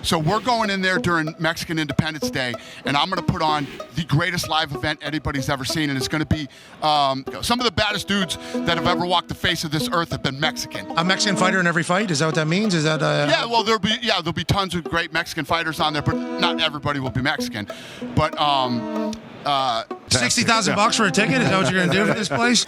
So we're going in there during Mexican Independence Day, and I'm going to put on the greatest live event anybody's ever seen, and it's going to be some of the baddest dudes that have ever walked the face of this earth have been Mexican. A Mexican fighter in every fight? Is that what that means? Is that Yeah, well, there'll be tons of great Mexican fighters on there, but not everybody will be Mexican. But $60,000 for a ticket? Is that what you're going to do for this place?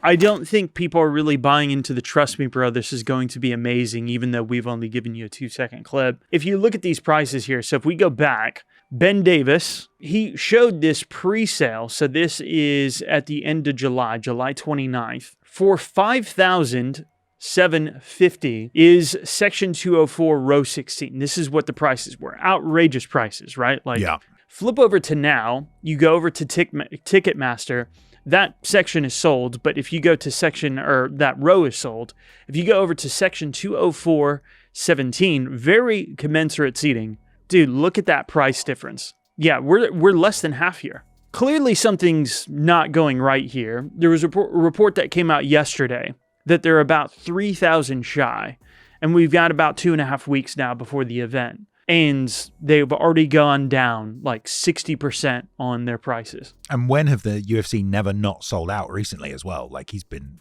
I don't think people are really buying into the trust me, bro, this is going to be amazing, even though we've only given you a 2-second clip. If you look at these prices here, so if we go back, Ben Davis, he showed this pre-sale. So this is at the end of July 29th. For $5,750 is Section 204 row 16. This is what the prices were. Outrageous prices, right? Like, yeah. Flip over to now, you go over to Ticketmaster. That section is sold, but if you go to that row is sold. If you go over to section 204-17, very commensurate seating. Dude, look at that price difference. Yeah, we're less than half here. Clearly something's not going right here. There was a report that came out yesterday that they're about 3,000 shy, and we've got about 2.5 weeks now before the event. And they've already gone down like 60% on their prices. And when have the UFC never not sold out recently as well? Like, he's been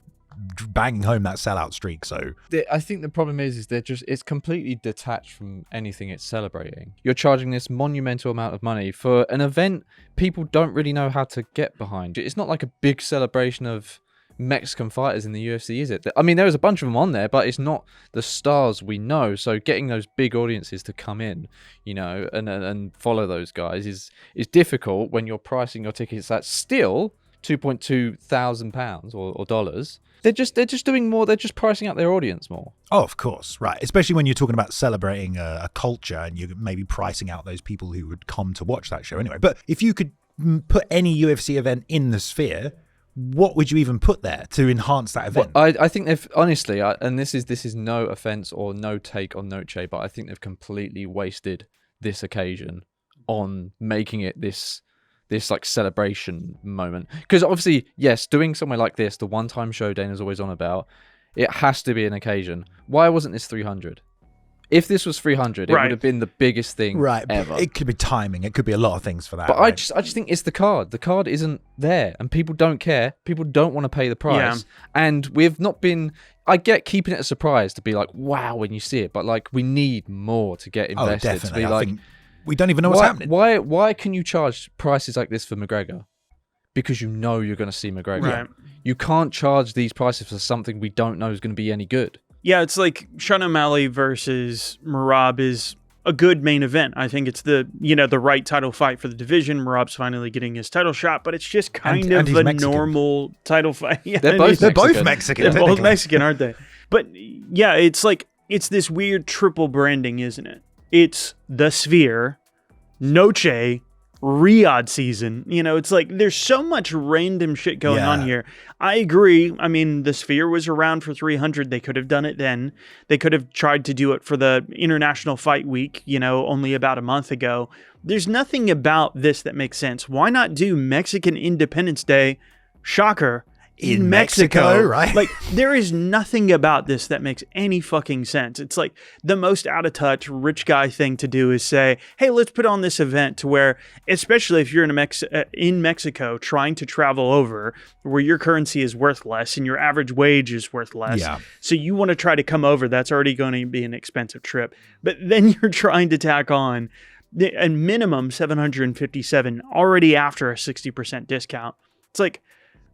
banging home that sellout streak. So I think the problem is it's completely detached from anything it's celebrating. You're charging this monumental amount of money for an event people don't really know how to get behind. It's not like a big celebration of Mexican fighters in the UFC, is it? I mean, there was a bunch of them on there, but it's not the stars we know. So getting those big audiences to come in, you know, and follow those guys is difficult when you're pricing your tickets at still £2,200 or dollars. They're just doing more. They're just pricing out their audience more. Oh, of course, right. Especially when you're talking about celebrating a culture and you're maybe pricing out those people who would come to watch that show anyway. But if you could put any UFC event in the sphere, what would you even put there to enhance that event? Well, I think they've honestly, and this is no offense or no take on Noche, but I think they've completely wasted this occasion on making it this like celebration moment. Because obviously, yes, doing somewhere like this, the one-time show Dana's always on about, it has to be an occasion. Why wasn't this 300? If this was 300, it would have been the biggest thing ever. It could be timing. It could be a lot of things for that. But right? I just think it's the card. The card isn't there, and people don't care. People don't want to pay the price. Yeah. And we've not been... I get keeping it a surprise to be like, wow, when you see it, but like we need more to get invested. Oh, definitely. To be like, I think we don't even know what's happening. Why can you charge prices like this for McGregor? Because you know you're going to see McGregor. Right. You can't charge these prices for something we don't know is going to be any good. Yeah, it's like Sean O'Malley versus Merab is a good main event. I think it's the right title fight for the division. Merab's finally getting his title shot, but it's just kind of a Mexican. Normal title fight. Yeah, they're both Mexican. They're both Mexican, aren't they? But yeah, it's like it's this weird triple branding, isn't it? It's the Sphere, Noche, Riyadh season. You know, it's like there's so much random shit going on here. I agree. I mean, the Sphere was around for 300. They could have done it then. They could have tried to do it for the International Fight Week, only about a month ago. There's nothing about this that makes sense. Why not do Mexican Independence Day, shocker, in Mexico, right? Like, there is nothing about this that makes any fucking sense. It's like the most out of touch rich guy thing to do is say, hey, let's put on this event to where, especially if you're in Mexico trying to travel over where your currency is worth less and your average wage is worth less. Yeah. So you want to try to come over. That's already going to be an expensive trip. But then you're trying to tack on a minimum $757 already after a 60% discount. It's like,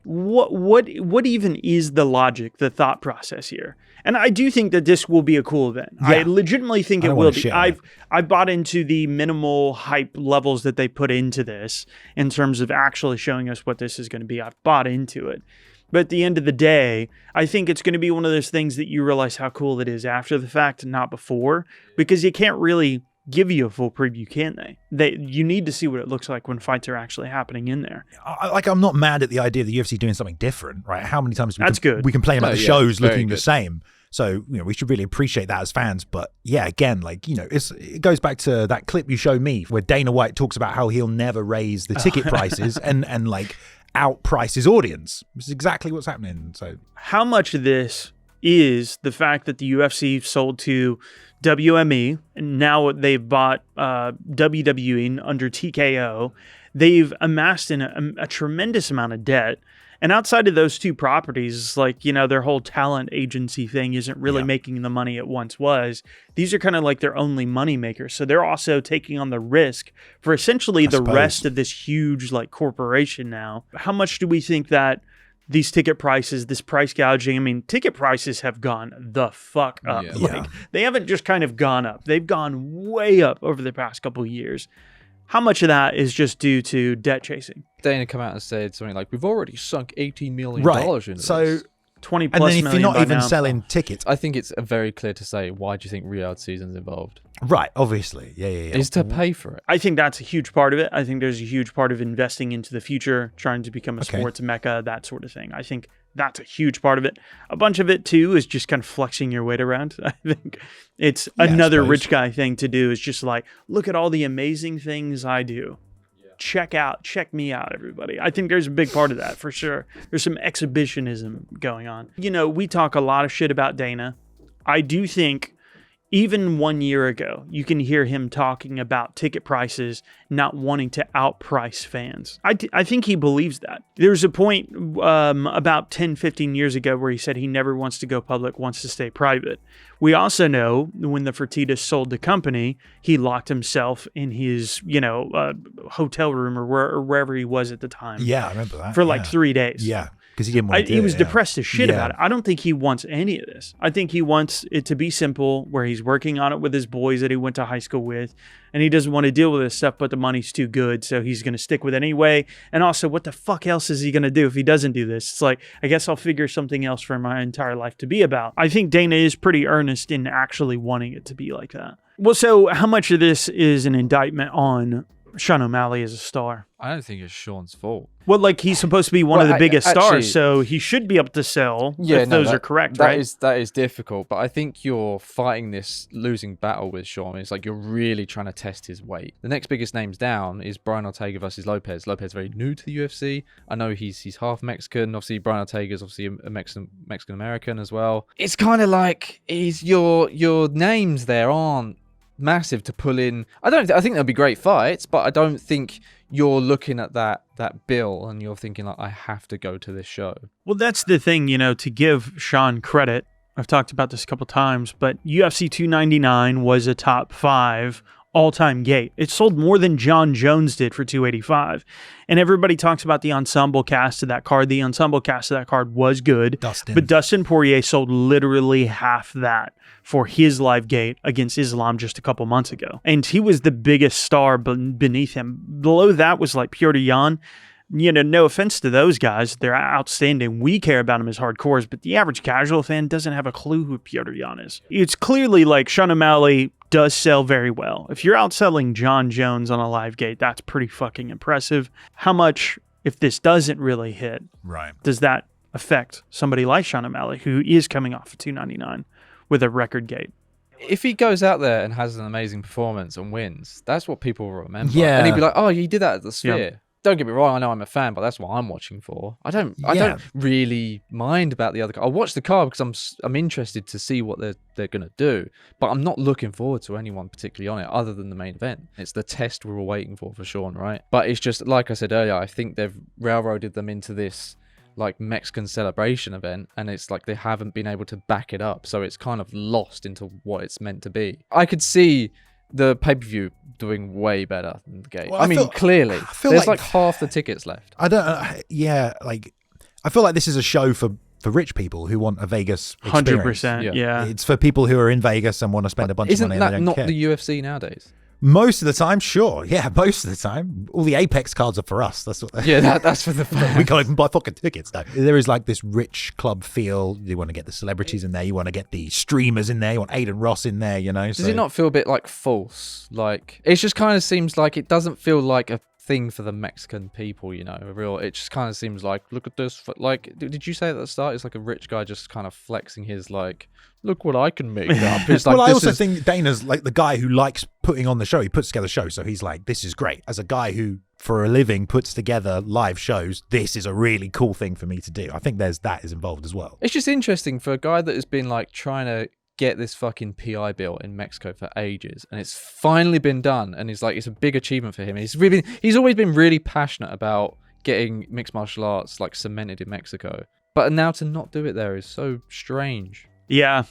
what even is the logic, the thought process here? And I do think that this will be a cool event. Yeah. I legitimately think it will be. I bought into the minimal hype levels that they put into this in terms of actually showing us what this is going to be. I've bought into it. But at the end of the day, I think it's going to be one of those things that you realize how cool it is after the fact, not before, because you can't really give you a full preview, can they? You need to see what it looks like when fights are actually happening in there. I'm not mad at the idea of the UFC doing something different, right? How many times we complain about the shows looking the same? So, we should really appreciate that as fans. But yeah, again, it goes back to that clip you showed me where Dana White talks about how he'll never raise the ticket prices and outprice his audience. This is exactly what's happening. So, how much of this is the fact that the UFC sold to WME, and now they've bought WWE under TKO. They've amassed a tremendous amount of debt. And outside of those two properties, like, their whole talent agency thing isn't really making the money it once was. These are kind of like their only money makers. So they're also taking on the risk for essentially the rest of this huge like corporation now. How much do we think that these ticket prices, this price gouging, ticket prices have gone the fuck up. They haven't just kind of gone up. They've gone way up over the past couple of years. How much of that is just due to debt chasing? Dana come out and said something like, "We've already sunk $18 million into so this." 20 plus and then if million you're not by even now. selling tickets, I think it's very clear to say, why do you think Riyadh season's involved? right? Obviously, yeah. Is to pay for it. I think that's a huge part of it. I think there's a huge part of investing into the future, trying to become a sports mecca, that sort of thing. I think that's a huge part of it. A bunch of it, too, is just kind of flexing your weight around. I think it's another rich guy thing to do, is just like, look at all the amazing things I do. Check me out, everybody. I think there's a big part of that for sure. There's some exhibitionism going on. We talk a lot of shit about Dana. I do think even 1 year ago, you can hear him talking about ticket prices not wanting to outprice fans. I think he believes that. There's a point about 10, 15 years ago where he said he never wants to go public, wants to stay private. We also know when the Fertittas sold the company, he locked himself in his, hotel room or wherever he was at the time. Yeah, I remember that. For like 3 days. Yeah, because he didn't want to do it. He was depressed as shit Yeah. about it. I don't think he wants any of this. I think he wants it to be simple, where he's working on it with his boys that he went to high school with, and he doesn't want to deal with this stuff, but the money's too good, so he's going to stick with it anyway. And also, what the fuck else is he going to do if he doesn't do this? It's like, I guess I'll figure something else for my entire life to be about. I think Dana is pretty earnest in actually wanting it to be like that. Well, so how much of this is an indictment on Sean O'Malley as a star? I don't think it's Sean's fault. Well, like, he's supposed to be one of the biggest actually, stars, so he should be able to sell if those are correct, right? That is difficult, but I think you're fighting this losing battle with Sean. It's like you're really trying to test his weight. The next biggest names down is Brian Ortega versus Lopez. Lopez very new to the UFC. I know he's half Mexican. Obviously, Brian Ortega's obviously a Mexican American as well. It's kind of like your names there aren't massive to pull in. I think there'll be great fights, but I don't think you're looking at that bill and you're thinking like, I have to go to this show. Well, that's the thing, to give Sean credit. I've talked about this a couple times, but UFC 299 was a top 5 all-time gate. It sold more than John Jones did for 285. And everybody talks about the ensemble cast of that card. The ensemble cast of that card was good. But Dustin Poirier sold literally half that for his live gate against Islam just a couple months ago. And he was the biggest star beneath him. Below that was like Piotr Jan. No offense to those guys. They're outstanding. We care about them as hardcores, but the average casual fan doesn't have a clue who Piotr Jan is. It's clearly like Sean O'Malley does sell very well. If you're outselling John Jones on a live gate, that's pretty fucking impressive. How much, if this doesn't really hit, does that affect somebody like Sean O'Malley, who is coming off of 299 with a record gate? If he goes out there and has an amazing performance and wins, that's what people will remember. Yeah. And he'd be like, oh, he did that at the Sphere. Yeah. Don't get me wrong, I know I'm a fan, but that's what I'm watching for. I don't really mind about the other card. I'll watch the card because I'm interested to see what they're going to do, but I'm not looking forward to anyone particularly on it other than the main event. It's the test we're all waiting for Sean, right? But it's just, like I said earlier, I think they've railroaded them into this like Mexican celebration event, and it's like they haven't been able to back it up, so it's kind of lost into what it's meant to be. I could see the pay-per-view doing way better than the gate. Well, clearly, there's like half the tickets left. I don't. I feel like this is a show for rich people who want a Vegas experience. 100%. Yeah. It's for people who are in Vegas and want to spend a bunch of money. Isn't that and they don't not care. the UFC nowadays? Most of the time, sure. Yeah, most of the time. All the Apex cards are for us. That's what. That's for the fans. We can't even buy fucking tickets though. There is like this rich club feel. You want to get the celebrities in there. You want to get the streamers in there. You want Aiden Ross in there. Does it not feel a bit like false? Like, it just kind of seems like it doesn't feel like a thing for the Mexican people, you know, it just kind of seems like, look at this, like, did you say at the start, it's like a rich guy just kind of flexing his, like, look what I can make up. It's like, well, I also think Dana's like the guy who likes putting on the show. He puts together shows, so he's like, this is great. As a guy who, for a living, puts together live shows, this is a really cool thing for me to do. I think that is involved as well. It's just interesting for a guy that has been like trying to get this fucking PI bill in Mexico for ages, and it's finally been done, and it's like, it's a big achievement for him. He's always been really passionate about getting mixed martial arts like cemented in Mexico, but now to not do it there is so strange. Yeah.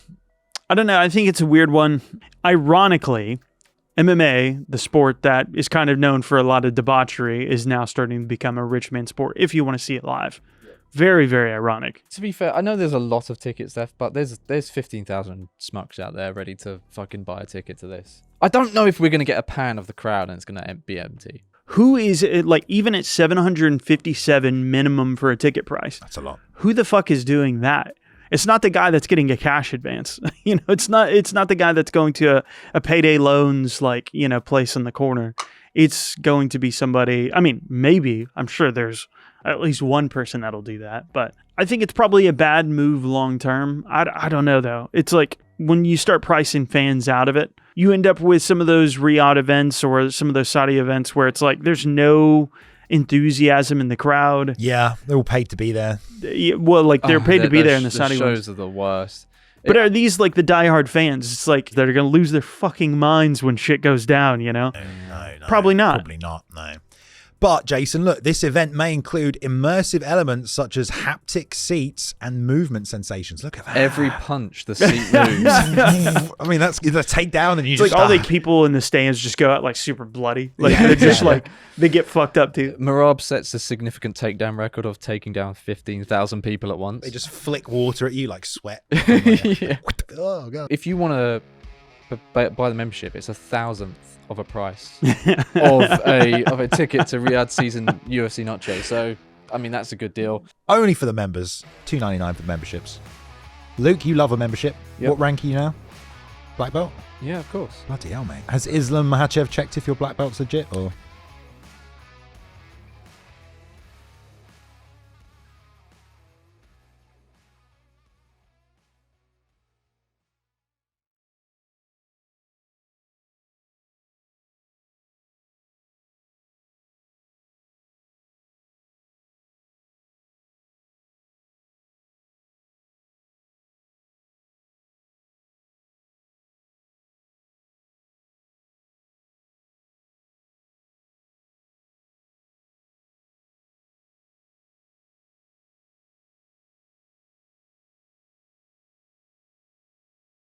I don't know. I think it's a weird one. Ironically, MMA, the sport that is kind of known for a lot of debauchery, is now starting to become a rich man sport if you want to see it live. Very, very ironic. To be fair, I know there's a lot of tickets left, but there's 15,000 smucks out there ready to fucking buy a ticket to this. I don't know if we're going to get a pan of the crowd and it's going to be empty. Who is it, like, even at $757 minimum for a ticket price? That's a lot. Who the fuck is doing that? It's not the guy that's getting a cash advance. You know, it's not the guy that's going to a payday loans, like, you know, place in the corner. It's going to be somebody, I mean, maybe, I'm sure there's at least one person that'll do that, but I think it's probably a bad move long term. I don't know though. It's like when you start pricing fans out of it, you end up with some of those Riyadh events or some of those Saudi events where it's like there's no enthusiasm in the crowd. Yeah, they're all paid to be there. Yeah, well, like they're paid to be there in the Saudi ones. Shows are the worst. But are these like the diehard fans? It's like they're going to lose their fucking minds when shit goes down, you know? No. Probably not. Probably not, no. But, Jason, look, this event may include immersive elements such as haptic seats and movement sensations. Look at that. Every punch, the seat moves. I mean, that's the takedown, and you It's just like all the people in the stands just go out like super bloody. Like they're just like, they get fucked up too. Merab sets a significant takedown record of taking down 15,000 people at once. They just flick water at you like sweat. Yeah. Oh, God. If you want to buy the membership, it's 1,000th of a price of a ticket to Riyadh season UFC Noche. So, I mean, that's a good deal. Only for the members. $2.99 for the memberships. Luke, you love a membership. Yep. What rank are you now? Black belt? Yeah, of course. Bloody hell, mate. Has Islam Makhachev checked if your black belt's legit? Or